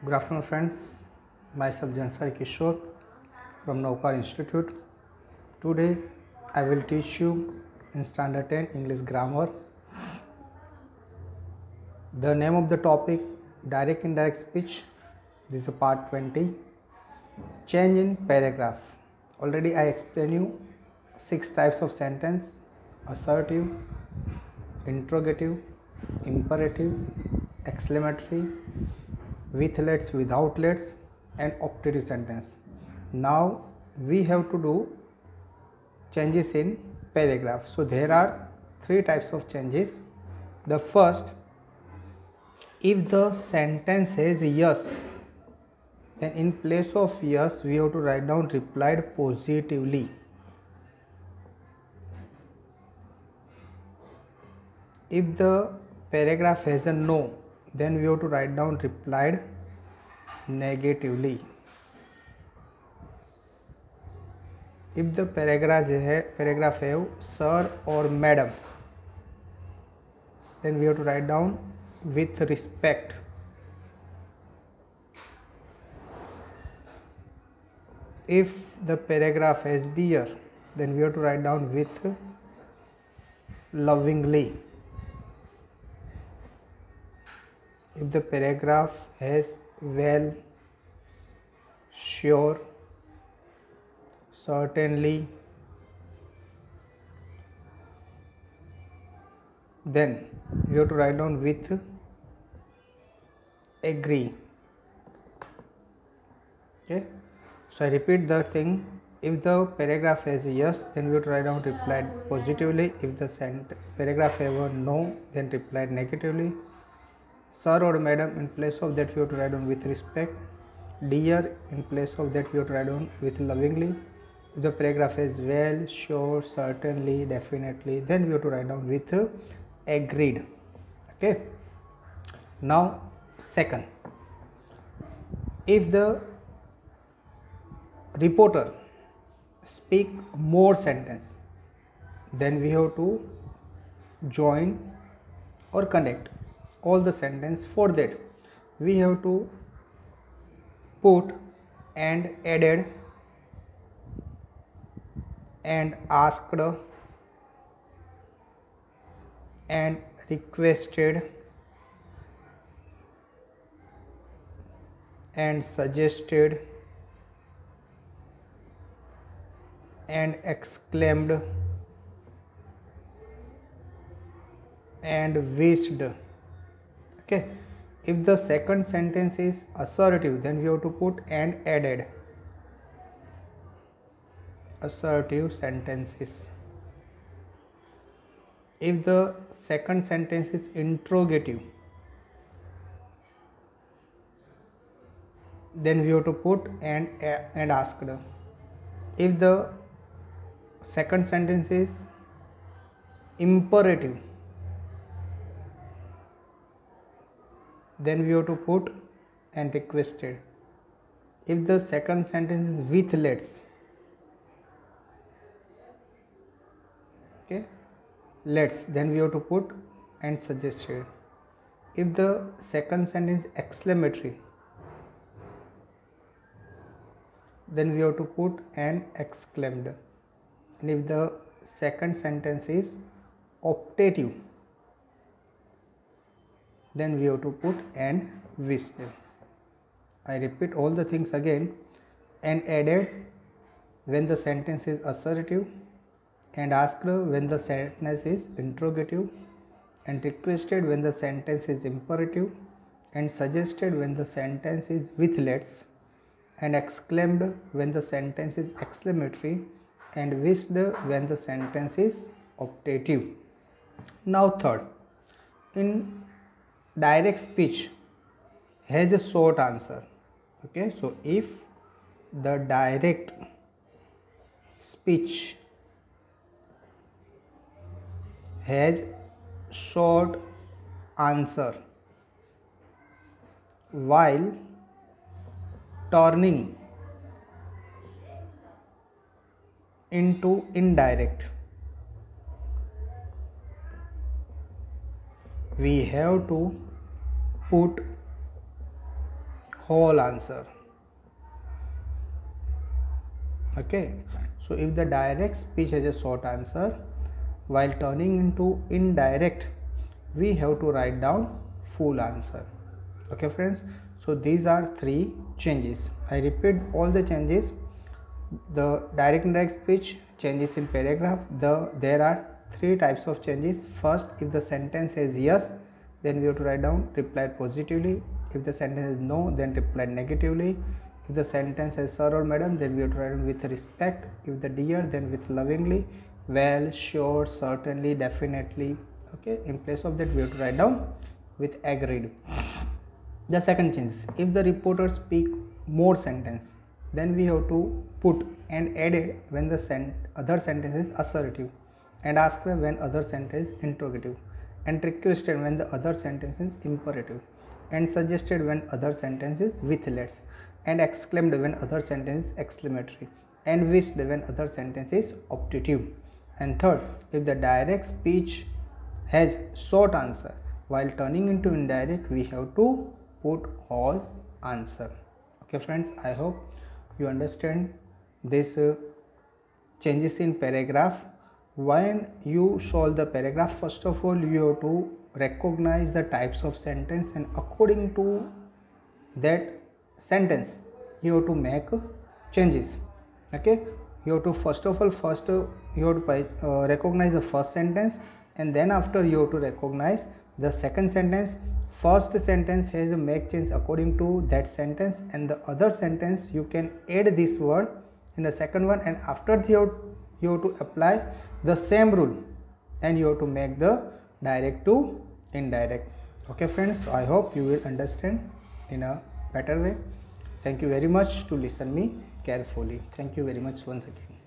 Good afternoon, friends. Myself Jansari Kishore from Naukar Institute. Today, I will teach you in Standard 10 English Grammar. The name of the topic: Direct Indirect Speech. This is part 20. Change in paragraph. Already I explained you 6 types of sentence: assertive, interrogative, imperative, exclamatory, with lets, without lets, and optative sentence. Now we have to do changes in paragraph. So there are 3 types of changes. The first, if the sentence says yes, then in place of yes we have to write down replied positively. If the paragraph has a no, then we have to write down replied negatively. If the paragraph have sir or madam, then we have to write down with respect. If the paragraph has dear, then we have to write down with lovingly. If the paragraph has well, sure, certainly, then we have to write down with agree. Okay, so I repeat the thing. If the paragraph has yes, then we have to write down replied positively. If the paragraph has a no, then replied negatively. Sir or madam, in place of that we have to write down with respect. Dear, in place of that we have to write down with lovingly. If the paragraph is well, sure, certainly, definitely, then we have to write down with agreed. Okay. Now second, if the reporter speak more sentence, then we have to join or connect all the sentence. For that we have to put and added and asked and requested and suggested and exclaimed and wished. Okay. If the second sentence is assertive, then we have to put and added assertive sentences. If the second sentence is interrogative, then we have to put and asked. If the second sentence is imperative, then we have to put and requested. If the second sentence is with lets, okay, let's, then we have to put and suggested. If the second sentence is exclamatory, then we have to put and exclaimed. And if the second sentence is optative, then we have to put and wished. I repeat all the things again. And added when the sentence is assertive, and asked when the sentence is interrogative, and requested when the sentence is imperative, and suggested when the sentence is with lets, and exclaimed when the sentence is exclamatory, and wished when the sentence is optative. Now third, in direct speech has a short answer. Okay, so if the direct speech has short answer while turning into indirect, we have to put whole answer. Okay, so if the direct speech has a short answer, while turning into indirect, we have to write down full answer. Okay friends, so these are 3 changes. I repeat all the changes. The direct indirect speech, changes in paragraph. There are 3 types of changes. First, if the sentence says yes, then we have to write down replied positively. If the sentence is no, then replied negatively. If the sentence says sir or madam, then we have to write down with respect. If the dear, then with lovingly. Well, sure, certainly, definitely. Okay, in place of that we have to write down with agreed. The second change, if the reporter speak more sentence, then we have to put and added when the other sentence is assertive, and asked when other sentence is interrogative, and requested when the other sentence is imperative, and suggested when other sentence is with lets, and exclaimed when other sentence is exclamatory, and wished when other sentence is optative. And third, if the direct speech has short answer, while turning into indirect, we have to put whole answer. Okay friends, I hope you understand this changes in paragraph. When you solve the paragraph, first of all you have to recognize the types of sentence, and according to that sentence you have to make changes. Okay, you have to first you have to recognize the first sentence, and then after you have to recognize the second sentence. First sentence has a make change according to that sentence, and the other sentence you can add this word in the second one, and after you have to apply the same rule, and you have to make the direct to indirect. Okay friends, so I hope you will understand in a better way. Thank you very much to listen me carefully. Thank you very much once again.